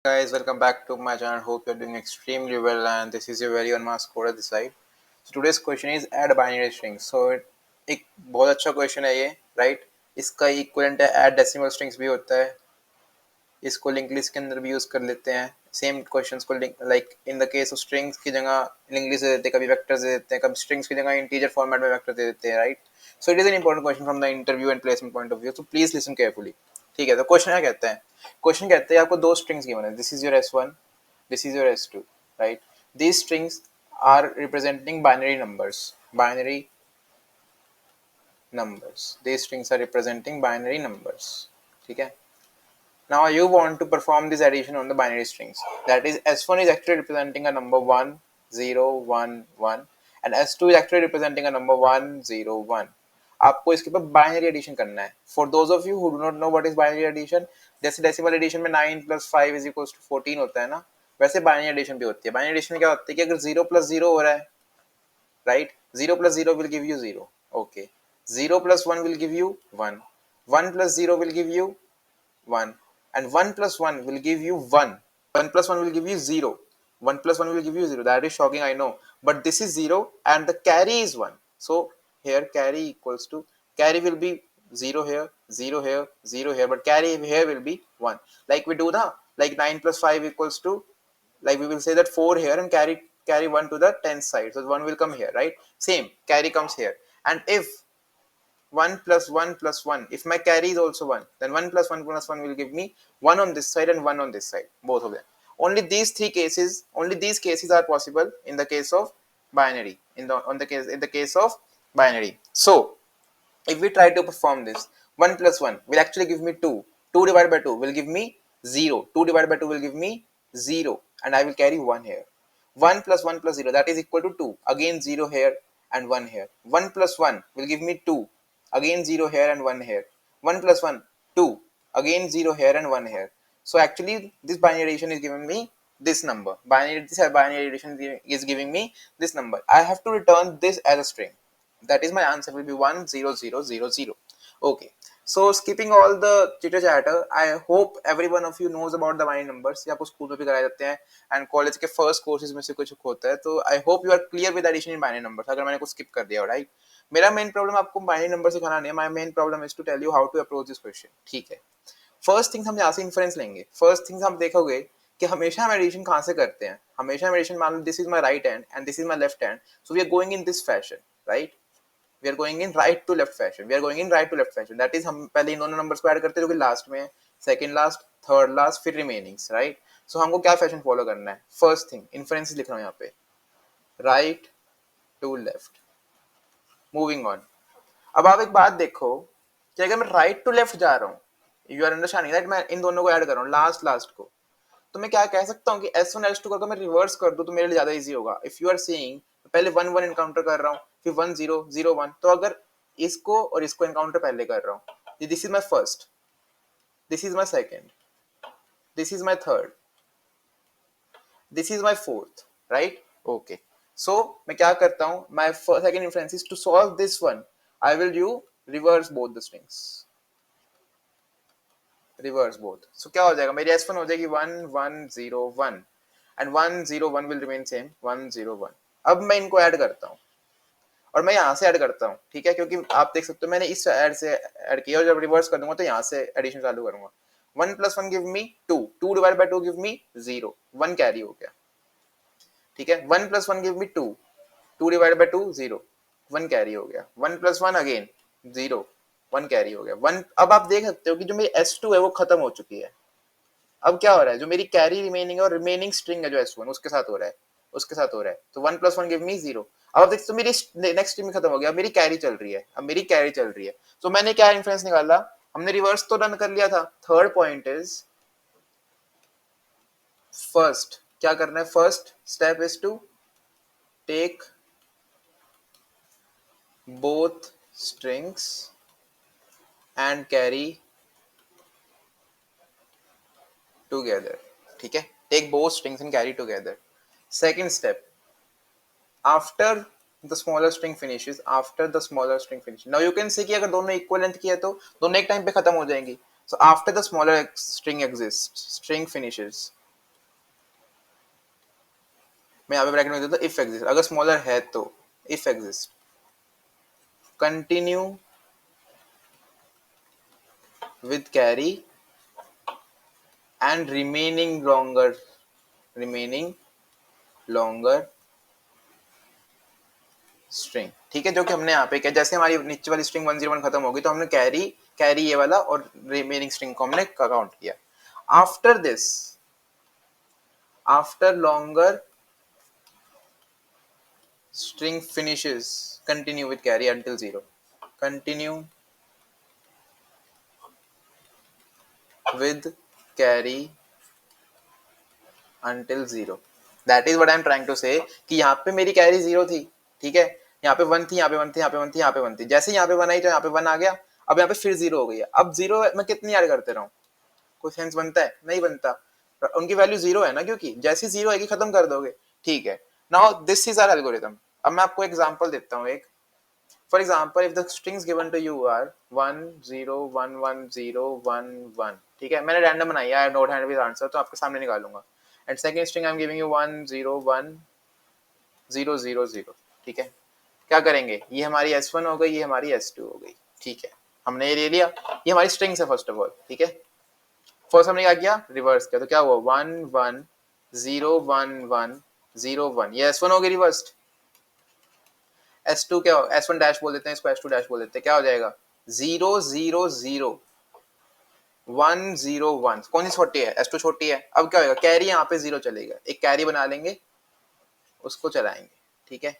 Guys, welcome back to my channel. Hope you're doing extremely well, and this is your very own mask code at the side. So today's question is add binary strings. So एक बहुत अच्छा question है ये, right? इसका equivalent है add decimal strings भी होता है. इसको लिंक लिस्ट के अंदर भी यूज कर लेते हैं. सेम क्वेश्चंस को link like in the case of strings की जगह लिंक लिस्ट दे देते हैं, कभी वेक्टर्स दे देते हैं, कभी स्ट्रिंग्स की जगह इंटीजर फॉर्मेट में वेक्टर दे देते हैं, right? So it is an important question from the interview and placement point of view. So please listen carefully. ठीक है, तो क्वेश्चन क्या कहते हैं? क्वेश्चन कहते हैं आपको दो स्ट्रिंग्स गिवन है. This is your S1, this is your S2, right? These strings are representing binary numbers. These strings are representing binary numbers. ठीक है? Now you want to perform this addition on the binary strings. That is, S1 is actually representing a number 1, 0, 1, 1, and S2 is actually representing a number 1, 0, 1. आपको इसके ऊपर binary addition करना है. For those of you who do not know what is binary addition, जैसे decimal addition में 9 + 5 = 14 होता है ना, वैसे बाइनरी एडिशन भी होती है. बाइनरी एडिशन में क्या होता है कि अगर 0 + 0 हो रहा है, right? 0 + 0 will give you 0. Okay. 0 + 1 will give you 1. 1 + 0 will give you 1. And 1 + 1 will give you 1. 1 + 1 will give you 0. 1 + 1 will give you 0. That is shocking, I know. But this is 0 and the carry is 1. So here carry equals to, carry will be 0 here, 0 here, 0 here, but carry here will be 1. Like we do now, like 9 + 5 equals to, like we will say that 4 here and carry 1 to the 10th side. So 1 will come here, right? Same, carry comes here. And if 1 + 1 + 1, if my carry is also 1, then 1 + 1 + 1 will give me 1 on this side and 1 on this side, both of them. Only these cases are possible in the case of binary, in the case of binary. So if we try to perform this, 1 + 1 will actually give me 2. 2 divided by 2 will give me 0. 2 divided by 2 will give me 0, and I will carry 1 here. 1 + 1 + 0, that is equal to 2. Again 0 here and 1 here. 1 + 1 will give me 2. Again 0 here and 1 here. 1 + 1, 2. Again 0 here and 1 here. So actually this binary addition is giving me this number. Binary addition is giving me this number. I have to return this as a string. That is, my answer will be 1 0 0 0 0. Okay, so skipping all the chitter chatter, I hope every one of you knows about the binary numbers. ये आपको school में भी कराए जाते हैं and college के first courses में से कुछ होता है. तो I hope you are clear with addition in binary numbers. अगर मैंने कुछ skip कर दिया, right? मेरा मेन प्रॉब्लम आपको बाइनरी नंबर सिखाना नहीं है. My main problem is to tell you how to approach this question. ठीक है, फर्स्ट थिंग्स हम यहाँ से इन्फ्रेंस लेंगे. फर्स्ट थिंग्स हम देखोगे कि हमेशा हम एडिशन कहाँ से करते हैं. हमेशा हम एडिशन, मान लो this is my right hand and this is my left hand, so we are going in this fashion, right? We are going in right to left fashion. We are going in right to left fashion. That is, हम पहले इन दोनों numbers को add करते हैं जो कि last में है, सेकंड लास्ट, थर्ड लास्ट, फिर रिमेनिंग्स, राइट? सो हमको क्या फैशन फॉलो करना है? फर्स्ट थिंग इन्फ्रेंस लिख रहा हूँ यहाँ पे, right to left. Moving on. अब आप एक बात देखो कि अगर मैं राइट टू लेफ्ट जा रहा हूँ, यू आर अंडरस्टैंडिंग राइट, मैं इन दोनों को ऐड कर रहा हूँ लास्ट को, तो मैं क्या कह सकता हूँ कि S1 S2 का अगर मैं रिवर्स कर दूं तो मेरे लिए ज्यादा इजी होगा. इफ यू आर सीइंग, पहले 1 1 इनकाउंटर कर रहा हूँ, फिर 1 0 0 1, तो अगर इसको और इसको इनकाउंटर पहले कर रहा हूँ, this is my first, this is my second, this is my third, this is my fourth, right? Okay, so मैं क्या करता हूँ, my second inference is to solve this one, I will do reverse both the strings. Reverse both. So क्या हो जाएगा, मेरी S1 हो जाएगी 1 1 0 1 एंड 1 0 1 विल रिमेन सेम 1 0 1. अब मैं इनको ऐड करता हूँ और मैं यहाँ से ऐड करता हूँ, ठीक है? क्योंकि आप देख सकते हो मैंने इस ऐड से ऐड किया, और जब रिवर्स कर दूंगा तो यहाँ से एडिशन चालू करूंगा. 1 + 1 give me 2. 2 divide by 2 give me 0. 1 carry हो गया, ठीक है? 1 + 1 give me 2. 2 divide by 2 0. 1 carry हो गया. 1 + 1 अगेन 0. 1 कैरी हो गया 1. अब आप देख सकते हो कि जो मेरी S2 है वो खत्म हो चुकी है. अब क्या हो रहा है, जो मेरी कैरी रिमेनिंग है और रिमेनिंग स्ट्रिंग है जो S1, उसके साथ हो रहा है, तो 1 + 1 गिव मी 0. अब आप देखते हो मेरी नेक्स्ट स्ट्रिंग खत्म हो गया, अब मेरी कैरी चल रही है. तो मैंने क्या इन्फ्रेंस निकाला, हमने रिवर्स तो डन कर लिया था. थर्ड पॉइंट इज, फर्स्ट क्या करना है, first step is to take both strings and carry together. ठीक है, take both strings and carry together. Second step, after the smaller string finishes, now you can say कि अगर दोनों equal length की है तो दोनों एक टाइम पे खत्म हो जाएंगी. So after the smaller string exists, string finishes, मैं यहाँ पे ब्रैकेट में देता हूँ इफ एग्जिस्ट, अगर स्मॉलर है तो if exist, continue with carry and remaining longer string. ठीक है, जो कि हमने यहाँ पे किया, जैसे हमारी नीचे वाली स्ट्रिंग 101 खत्म होगी तो हमने कैरी ये वाला और रिमेनिंग स्ट्रिंग को हमने काउंट किया। After this, after longer string finishes, continue with carry until 0, continue with carry until 0, that is what I am trying to say कि यहाँ पे मेरी कैरी 0 थी, ठीक है, यहाँ पे 1 थी, यहाँ पे 1 थी, यहाँ पे 1 थी, यहाँ पे 1 थी, जैसे यहाँ पे 1 आई तो यहाँ पे 1 आ गया, अब यहाँ पे फिर 0 हो गई है। अब 0 मैं कितनी ऐड करते रहूं, कोई सेंस बनता है? नहीं बनता, उनकी वैल्यू 0 है ना, क्योंकि जैसे 0 आएगी खत्म कर दोगे। ठीक है, now this is our algorithm. अब मैं आपको एग्जांपल देता हूँ एक। For example, if the strings given to you are 1 0 1 1 0 1 1, ठीक है, मैंने रैंडम बनाई है, I have not had with answer, तो आपके सामने निकालूंगा। And second string I am giving you 1 0 1 0 0 0, ठीक है, क्या करेंगे, ये हमारी S1 हो गई, ये हमारी S2 हो गई, ठीक है, हमने ये ले लिया, ये हमारी स्ट्रिंग्स है फर्स्ट ऑफ ऑल, ठीक है। फर्स्ट हमने क्या किया, रिवर्स किया, तो क्या हुआ 1 1 0 1 1 0 1, ये S1 हो गई रिवर्स्ड। S2 क्या हो, S1 डैश बोल देते हैं इसको, S2 डैश बोल देते हैं, क्या हो जाएगा 0 0 0 1 0 1, कौन सी छोटी है, S2 छोटी है। अब क्या होगा, कैरी यहाँ पे 0 चलेगा, एक कैरी बना लेंगे, उसको चलाएंगे, ठीक है।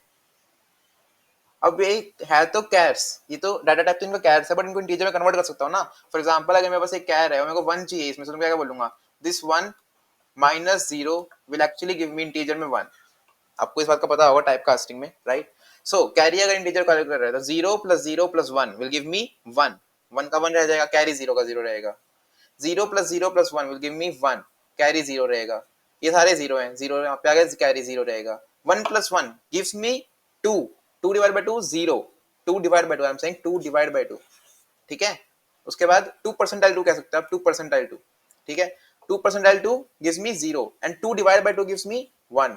अब ये है तो कैर्स, ये तो डाटा टाइप तो इनका कैर्स है, बट इनको इंटीजर में कन्वर्ट कर सकता हूँ ना। फॉर एग्जांपल अगर मेरे पास एक कैर है और मेरे को 1 चाहिए इसमें, तो मैं क्या बोलूंगा, this 1 minus 0 will actually give me integer में 1। आपको इस बात का पता होगा टाइप कास्टिंग में, राइट। सो कैरी अगर इंटीजर कैलकुलेट कर रहा है तो 0 plus 0 plus 1 will give me 1, 1 का 1 रह जाएगा, कैरी 0 का 0 रहेगा। 0 plus 0 plus 1 will give me 1, carry 0 रहेगा। ये सारे 0 हैं, 0 यहाँ पे आ गया, कैरी 0 रहेगा। 1 plus 1 gives me 2, 2 divide by 2 0, 2 divide by 2, I am saying 2 divide by 2, ठीक है। उसके बाद 2 परसेंटाइल 2 कह सकते हैं आप, 2 परसेंटाइल 2, ठीक है। 2 percentile 2 gives me 0 and 2 divide by 2 gives me 1,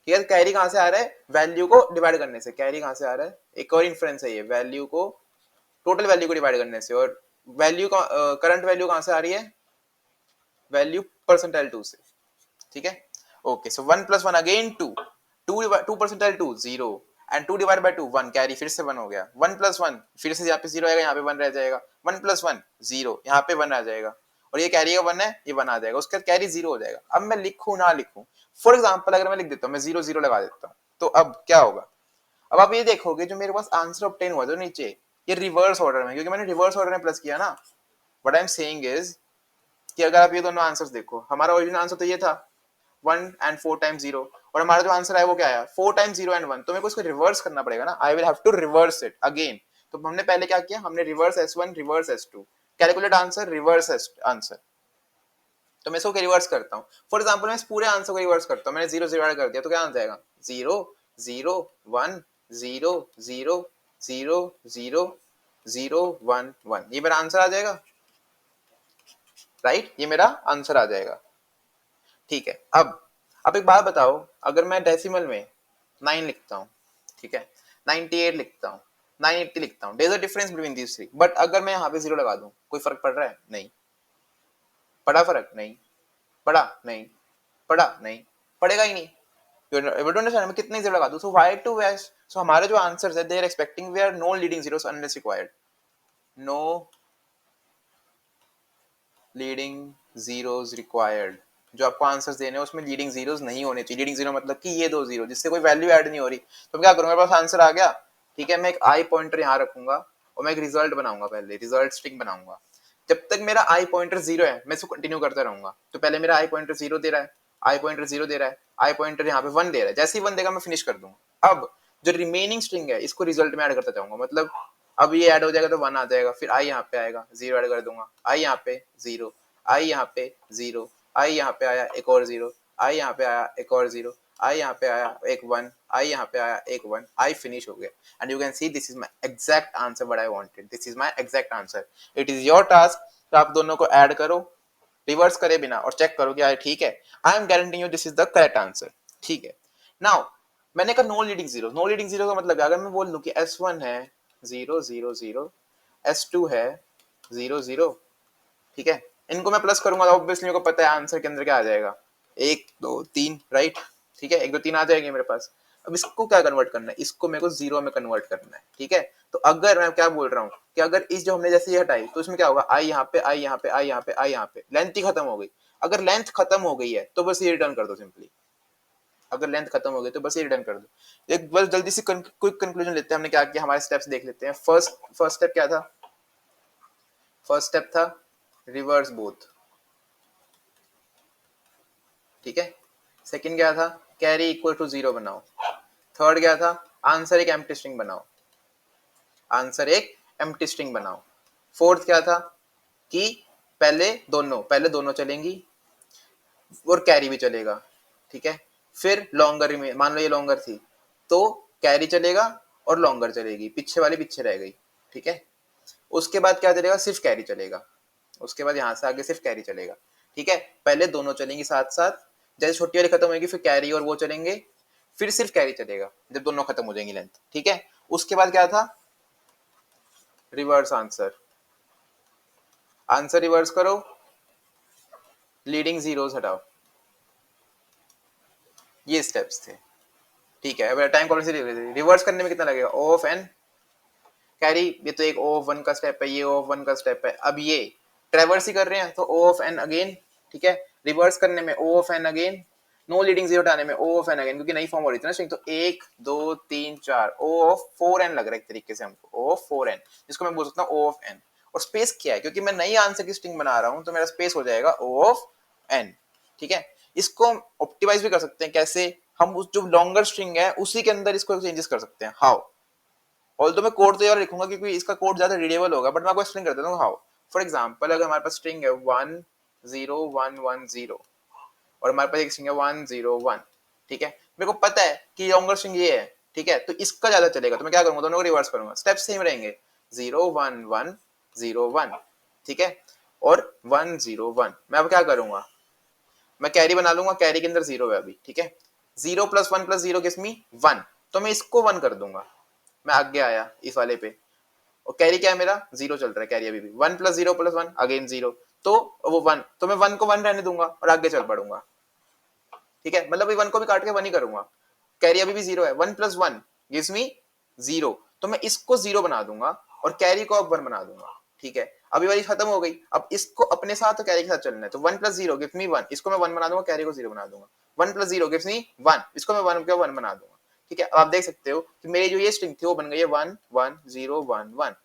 ठीक है। कैरी कहां से आ रहा है, वैल्यू को डिवाइड करने से। कैरी कहां से आ रहा है, एक और इन्फ्रेंस है ये, वैल्यू को, टोटल वैल्यू को डिवाइड करने से। और वैल्यू का करंट वैल्यू कहां से आ रही है, वैल्यू परसेंटाइल 2 से, ठीक है। Okay, so 1 plus 1 again 2, 2 percentile 2 0 and 2 divide by 2 1, carry फिर से 1 हो गया। 1 प्लस 1 फिर से यहाँ पे 0 आएगा, यहाँ पे 1 रह जाएगा। 1 प्लस 1 0, यहाँ पे 1 आ जाएगा, और ये कैरी का 1 है, ये 1 आ जाएगा, उसके बाद कैरी 0 हो जाएगा। अब मैं लिखूं ना लिखूं, फॉर एग्जांपल अगर मैं लिख देता हूं, मैं 0 0 लगा देता हूं, तो अब क्या होगा, अब आप ये देखोगे जो मेरे पास आंसर ऑब्टेन हुआ जो नीचे, ये रिवर्स ऑर्डर में, क्योंकि मैंने रिवर्स ऑर्डर में प्लस किया ना। What I am saying is कि अगर आप ये दोनों आंसर्स देखो, हमारा ओरिजिनल आंसर तो ये था 1 एंड 4 टाइम्स 0, और हमारा जो आंसर है वो क्या आया 4 टाइम्स 0 एंड 1, तो मेरे को इसको रिवर्स करना पड़ेगा ना, I will have to reverse it again. तो हमने पहले क्या किया, हमने reverse S1 reverse S2, calculate answer reverse answer, तो मैं इसको रिवर्स करता हूँ। फॉर एग्जांपल मैं इस पूरे आंसर को रिवर्स करता हूँ, मैंने 0 0 कर दिया, तो क्या आ जाएगा 0 0 1 0 0 0 0 0 1 1, ये मेरा आंसर आ जाएगा, राइट, ये मेरा आंसर आ जाएगा, ठीक है। अब एक बात बताओ, अगर मैं डेसिमल में 9 लिखता हूँ, ठीक है, 98 लिखता हूँ, 980 लिखता हूँ, there is a difference between these three, but अगर मैं यहाँ पे 0 लगा दूं, कोई फर्क पड़ रहा है, नहीं पड़ा, फर्क नहीं पड़ा, नहीं पड़ा, नहीं पड़ेगा ही नहीं। मैं कितने 0 लगा दूं, so why to waste, so हमारे जो आंसर्स है they are expecting we are no leading zeros unless required, no leading zeros required, जो आपको आंसर्स देने हैं उसमें लीडिंग जीरोस नहीं होने चाहिए। लीडिंग जीरो मतलब कि ये दो जीरो जिससे कोई वैल्यू ऐड नहीं हो रही, तो मैं क्या करूंगा, मेरे पास आंसर आ गया, ठीक है, मैं एक आई पॉइंटर यहाँ रखूंगा और मैं एक रिजल्ट बनाऊंगा, पहले रिजल्ट स्ट्रिंग बनाऊंगा। जब तक मेरा आई पॉइंटर 0 है मैं इसको कंटिन्यू करता रहूंगा। तो पहले मेरा आई पॉइंटर 0 दे रहा है, आई पॉइंटर 0 दे रहा है, आई पॉइंटर यहाँ पे 1 दे रहा है, जैसे ही 1 देगा मैं फिनिश कर दूंगा। अब जो रिमेनिंग स्ट्रिंग है इसको रिजल्ट में ऐड करता जाऊंगा, मतलब अब ये ऐड हो जाएगा तो 1 आ जाएगा, फिर आई यहाँ पे आएगा, 0 ऐड कर दूंगा, आई यहाँ पे 0, आई यहाँ पे 0, आई यहाँ पे आया एक और 0, आई यहाँ पे आया एक और 0, आई यहाँ पे आया एक 1, आई यहाँ पे आया एक 1, आई फिनिश हो गया। And you can see this is my exact answer what I wanted, this is my exact answer. It is your task, तो आप दोनों को ऐड करो, रिवर्स करे बिना और चेक करो कि यार ठीक है, I am guaranteeing you this is the correct answer, ठीक है। नाउ मैंने कहा no leading zero, no leading zero का मतलब अगर मैं बोल दूं कि S1 है 0 0 0, S2 है 0 0, ठीक है, इनको मैं प्लस करूंगा तो ऑब्वियसली मेरे को पता है आंसर के अंदर क्या आ जाएगा, 1 2 3, राइट, ठीक है, 1 2 3 आ जाएंगे मेरे पास। अब इसको क्या कन्वर्ट करना है, इसको मेरे को जीरो में कन्वर्ट करना है, ठीक है। तो अगर मैं क्या बोल रहा हूँ कि अगर इस जो हमने जैसे ये हटाई तो इसमें क्या होगा, आई यहाँ पे, आई यहाँ पे, आई यहाँ पे, आई यहाँ पे, लेंथ ही खत्म हो गई। अगर लेंथ खत्म हो गई है तो बस ये रिटर्न कर दो सिंपली, अगर लेंथ खत्म हो गई तो बस ये रिटर्न कर दो। एक बस जल्दी से क्विक कंक्लूजन लेते हैं, हमने क्या किया, हमारे स्टेप्स देख लेते हैं। फर्स्ट स्टेप क्या था, फर्स्ट स्टेप था रिवर्स बोथ, ठीक है। सेकंड क्या था, कैरी इक्वल टू जीरो बनाओ। थर्ड क्या था, आंसर एक एम्प्टी स्ट्रिंग बनाओ, आंसर एक एम्प्टी स्ट्रिंग बनाओ। फोर्थ क्या था कि पहले दोनों चलेंगी और कैरी भी चलेगा, ठीक है। फिर लॉन्गर, मान लो ये लॉन्गर थी तो कैरी चलेगा और लॉन्गर चलेगी, पीछे वाली पीछे रह गई, ठीक है। उसके बाद क्या चलेगा, सिर्फ कैरी चलेगा, उसके बाद यहाँ से आगे सिर्फ कैरी चलेगा, ठीक है। पहले दोनों चलेंगी साथ साथ, जैसे छोटी वाली खत्म होगी फिर कैरी और वो चलेंगे, फिर सिर्फ कैरी चलेगा जब दोनों खत्म हो जाएंगी लेंथ, ठीक है। उसके बाद क्या था, रिवर्स आंसर, आंसर रिवर्स करो, लीडिंग जीरोस हटाओ, ये स्टेप्स थे, ठीक है। अब टाइम कॉन्वर्स रिवर्स करने में कितना लगेगा, ओ ऑफ एन कैरी, ये तो एक ओ ऑफ वन का स्टेप है, ये ओ ऑफ वन का स्टेप है। अब ये ट्रेवर्स ही कर रहे हैं तो ओ ऑफ एन अगेन, ठीक है। रिवर्स करने में O of N again, no leading zero हटाने में ओ ऑफ एन अगेन, क्योंकि नई फॉर्म हो रही थी ना स्ट्रिंग, तो 1 2 3 4, ओ ऑफ 4n लग रहा है एक तरीके से हमको, ओ ऑफ 4n, जिसको मैं बोल सकता हूँ ओ ऑफ n। और स्पेस क्या है, क्योंकि मैं नई आंसर की स्ट्रिंग बना रहा हूँ तो मेरा स्पेस हो जाएगा ओ ऑफ n, ठीक है। इसको ऑप्टिमाइज भी कर सकते हैं, कैसे, हम उस जो लॉन्गर स्ट्रिंग है उसी के अंदर इसको चेंजेस कर सकते हैं, हाउ। ऑल्दो मैं कोड तो यार लिखूंगा क्योंकि इसका कोड ज्यादा रीडेबल होगा, बट मैं आपको एक्सप्लेन कर देता हूँ हाउ। फॉर एग्जांपल अगर हमारे पास स्ट्रिंग है 1 0 1 1 0 और हमारे पास एक स्ट्रिंग है 1 0 1, ठीक है। मेरे को पता है कि लॉन्गर स्ट्रिंग ये है, ठीक है, तो इसका ज्यादा चलेगा, तो मैं क्या करूंगा, दोनों को रिवर्स करूंगा, स्टेप सेम रहेंगे, 0 1 1 0 1, ठीक है, और 1 0 1। मैं अब क्या करूंगा, मैं कैरी बना लूंगा, कैरी के अंदर जीरो है अभी, ठीक है। 0 प्लस 1 प्लस 0 गिव्स मी 1, तो मैं इसको 1 कर दूंगा, मैं आगे आया इस वाले पे, और कैरी क्या है मेरा, जीरो चल रहा है कैरी अभी भी, 1 प्लस 0 प्लस 1 अगेन 0, तो वो 1, तो मैं 1 को 1 रहने दूंगा और आगे चल पड़ूंगा, ठीक है। मतलब 1 को भी काट के 1 ही करूंगा, कैरी अभी भी 0 है, 1 प्लस 1 गिव्स मी 0, तो मैं इसको 0 बना दूंगा और कैरी को अब 1 बना दूंगा, ठीक है। अभी वाली खत्म हो गई, अब इसको अपने साथ और कैरी के साथ चलना है, तो 1 प्लस 0 गिव्स मी 1, इसको मैं 1 बना दूंगा, कैरी को 0 बना दूंगा, 1 प्लस 0 गिव्स मी 1, इसको मैं 1 को 1 बना दूंगा, ठीक है। अब आप देख सकते हो कि मेरी जो ये स्ट्रिंग थी वो बन गई है 1 1 0 1 1,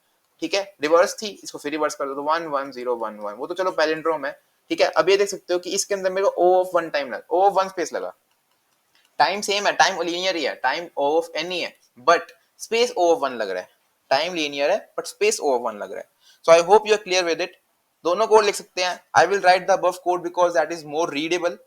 ठीक है। रिवर्स थी, इसको फिर रिवर्स कर दो तो 1 1 0 1 1, वो तो चलो पैलिंड्रोम है, ठीक है। अब ये देख सकते हो कि इसके अंदर मेरे को ओ ऑफ 1 टाइम लगा, ओ ऑफ 1 स्पेस लगा, टाइम सेम है, टाइम लीनियर ही है, टाइम ओ ऑफ एन ही है, बट स्पेस ओ ऑफ 1 लग रहा है, टाइम लीनियर है बट स्पेस ओ ऑफ 1 लग रहा है। So I hope you are clear with it. दोनों कोड लिख सकते हैं, I will write the above code because that is more readable.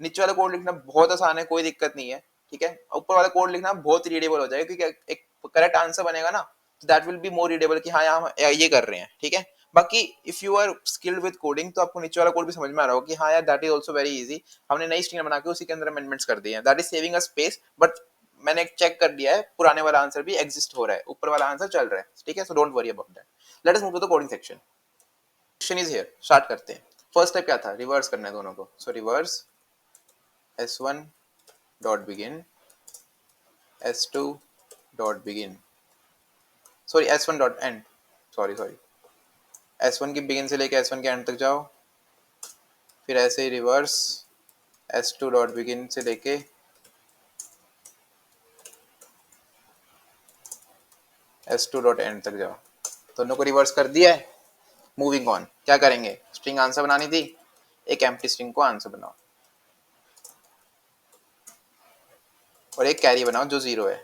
नीचे वाला कोड लिखना बहुत आसान है, कोई दिक्कत नहीं है, ठीक है। ऊपर वाला कोड लिखना बहुत रीडेबल हो जाएगा, क्योंकि एक करेक्ट आंसर बनेगा ना, that will be more readable कि हाँ हम ये कर रहे हैं, ठीक है। बाकी if you are skilled with coding तो आपको नीचे वाला कोड भी समझ में आ रहा होगा कि हाँ यार that is also very easy, हमने नई स्ट्रिंग बना के उसी के अंदर अमेंडमेंट्स कर दिए हैं, that is saving a space. But मैंने चेक कर दिया है, पुराने वाला आंसर भी एग्जिस्ट हो रहा है, ऊपर वाला आंसर चल रहा है, ठीक है। So don't worry about that, let us move to the coding section. Section is here, start करते हैं। फर्स्ट स्टेप क्या था, रिवर्स करना है दोनों को, सो reverse s1 dot begin s2 dot begin, sorry s1 dot and, sorry s1 की begin से लेके s1 के एंड तक जाओ, फिर ऐसे ही रिवर्स s2 डॉट बिगिन से लेके s2 डॉट एंड तक जाओ, दोनों को रिवर्स कर दिया है। मूविंग ऑन, क्या करेंगे, स्ट्रिंग आंसर बनानी थी, एक एम्प्टी स्ट्रिंग को आंसर बनाओ और एक कैरी बनाओ जो 0 है,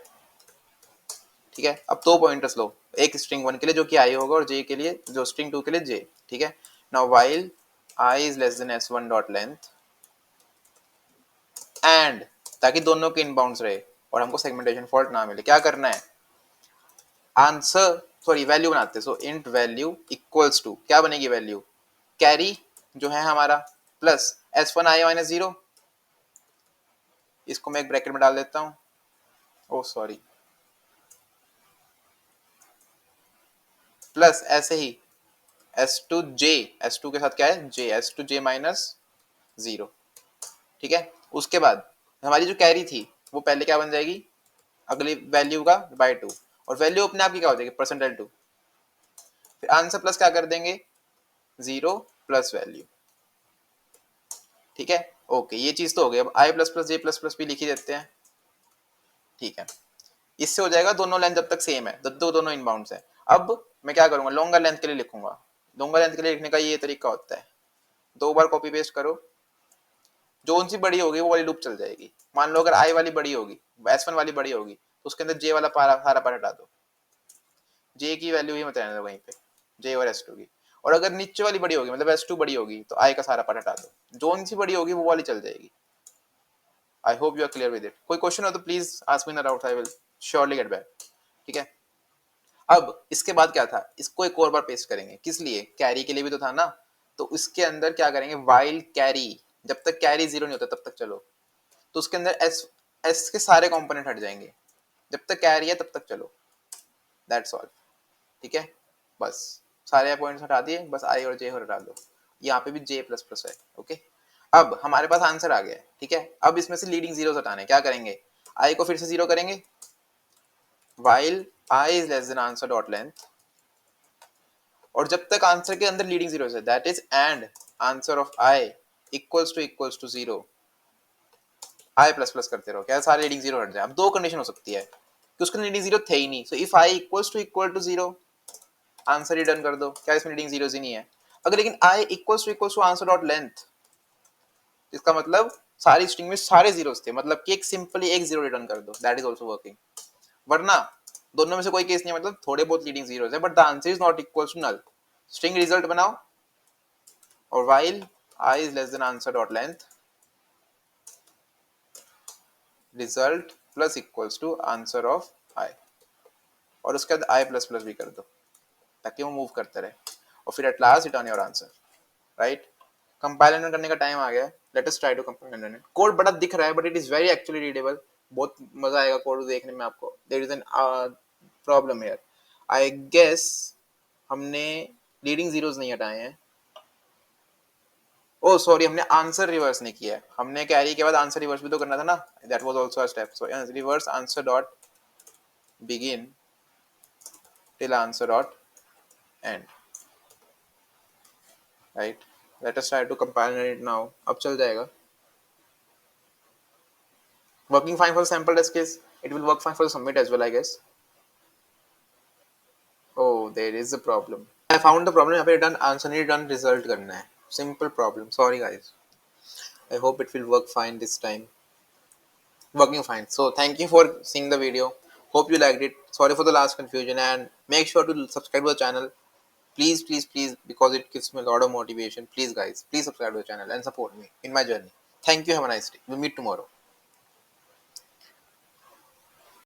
ठीक है। अब 2 पॉइंटर्स लो, एक स्ट्रिंग 1 के लिए जो कि i होगा और j के लिए, जो स्ट्रिंग 2 के लिए j, ठीक है। Now while I is less than s1 dot length and, ताकि दोनों के इनबाउंड्स रहे और हमको सेगमेंटेशन फॉल्ट ना मिले, क्या करना है, आंसर सॉरी वैल्यू बनाते हैं, सो इंट वैल्यू इक्वल्स टू, क्या बनेगी वैल्यू, कैरी जो है हमारा प्लस S1i माइनस 0, इसको मैं एक ब्रैकेट में डाल देता हूँ, ओ सॉरी, प्लस ऐसे ही S2j, S2 के साथ क्या है j, S2j माइनस 0, ठीक है। उसके बाद हमारी जो कैरी थी वो पहले क्या बन जाएगी, अगली वैल्यू का बाय 2, और वैल्यू अपने आप की क्या हो जाएगी परसेंटाइल 2, फिर आंसर प्लस क्या कर देंगे 0 प्लस वैल्यू, ठीक है। ओके, ये चीज तो हो गई। अब i plus plus J plus plus भी लिख ही देते हैं, ठीक है। इससे हो जाएगा दोनों लेंथ जब तक सेम है, दोनों इनबाउंड्स है। अब मैं क्या करूंगा, लॉन्गर लेंथ के लिए लिखूंगा। लॉन्गर लेंथ के लिए लिखने का ये तरीका होता है, 2 बार कॉपी पेस्ट करो, जो सी बड़ी होगी वो वाली लूप चल जाएगी। मान लो अगर i वाली बड़ी होगी, S1 वाली बड़ी होगी, तो उसके अंदर j वाला सारा पार्ट हटा दो, j की वैल्यू ही मत रहने दो वहीं पे, j और S2 की। और अगर नीचे वाली बड़ी होगी मतलब S2 बड़ी होगी तो i का सारा पार्ट हटा दो, जो सी बड़ी होगी वो वाली चल जाएगी। I hope you are clear with it. कोई क्वेश्चन हो तो please ask me in doubt, I will surely get back, ठीक है। अब इसके बाद क्या था, इसको एक और बार पेस्ट करेंगे, किस लिए, कैरी के लिए भी तो था ना। तो इसके अंदर क्या करेंगे, वाइल कैरी, जब तक कैरी 0 नहीं होता तब तक चलो, तो उसके अंदर एस के सारे कंपोनेंट हट जाएंगे, जब तक कैरी है तब तक चलो, दैट्स ऑल, ठीक है। बस सारे पॉइंट्स हटा दिए, बस आई और जे हटा दो, यहाँ पे भी जे प्लस प्लस है, ओके। अब हमारे पास आंसर आ गया है, ठीक है। अब इसमें से लीडिंग जीरो हटाने, क्या करेंगे, आई को फिर से 0 करेंगे, while i is less than answer dot length, और जब तक आंसर के अंदर लीडिंग जीरो है, that is and answer of i equals to 0, i plus plus करते रहो, क्या सारे लीडिंग जीरो हट जाए। अब दो कंडीशन हो सकती है कि उसके लीडिंग जीरो थे ही नहीं, so if i equal to 0, answer ही डन कर दो, क्या इसमें लीडिंग जीरो ही नहीं है। अगर लेकिन i equals to answer dot length, इसका मतलब सारी स्ट्रिंग में सारे जीरोस थे, मतलब कि एक सिंपली एक जीरो रिटर्न कर दो, दैट इज आल्सो वर्किंग। वरना दोनों में से कोई केस नहीं है, मतलब थोड़े बहुत लीडिंग जीरोस है but the answer is not equal to null. String result बनाओ, और while i is less than answer dot length, result plus equals to answer of i, और उसके बाद i प्लस प्लस भी कर दो ताकि वो मूव करते रहे, और फिर at last return your answer, right. Compile run करने का टाइम आ गया, let us try to compile run. Code बड़ा दिख रहा है but it is very actually readable, बहुत मजा आएगा कोड देखने में आपको। There is an problem here, I guess हमने लीडिंग जीरोस नहीं हटाए हैं, ओ सॉरी, हमने आंसर रिवर्स नहीं किया है, हमने कैरी के बाद आंसर रिवर्स भी तो करना था ना, that was also a step. So reverse answer dot begin till answer dot end, right. Let us try to compile it now, अब चल जाएगा। Working fine for sample test case, it will work fine for submit as well I guess. Oh, there is a problem. I found the problem. यहाँ पे return answer नहीं return result करना है. Simple problem. Sorry guys. I hope it will work fine this time. Working fine. So thank you for seeing the video. Hope you liked it. Sorry for the last confusion, and make sure to subscribe to the channel. Please, please, please, because it gives me a lot of motivation. Please guys, please subscribe to the channel and support me in my journey. Thank you. Have a nice day. We'll meet tomorrow.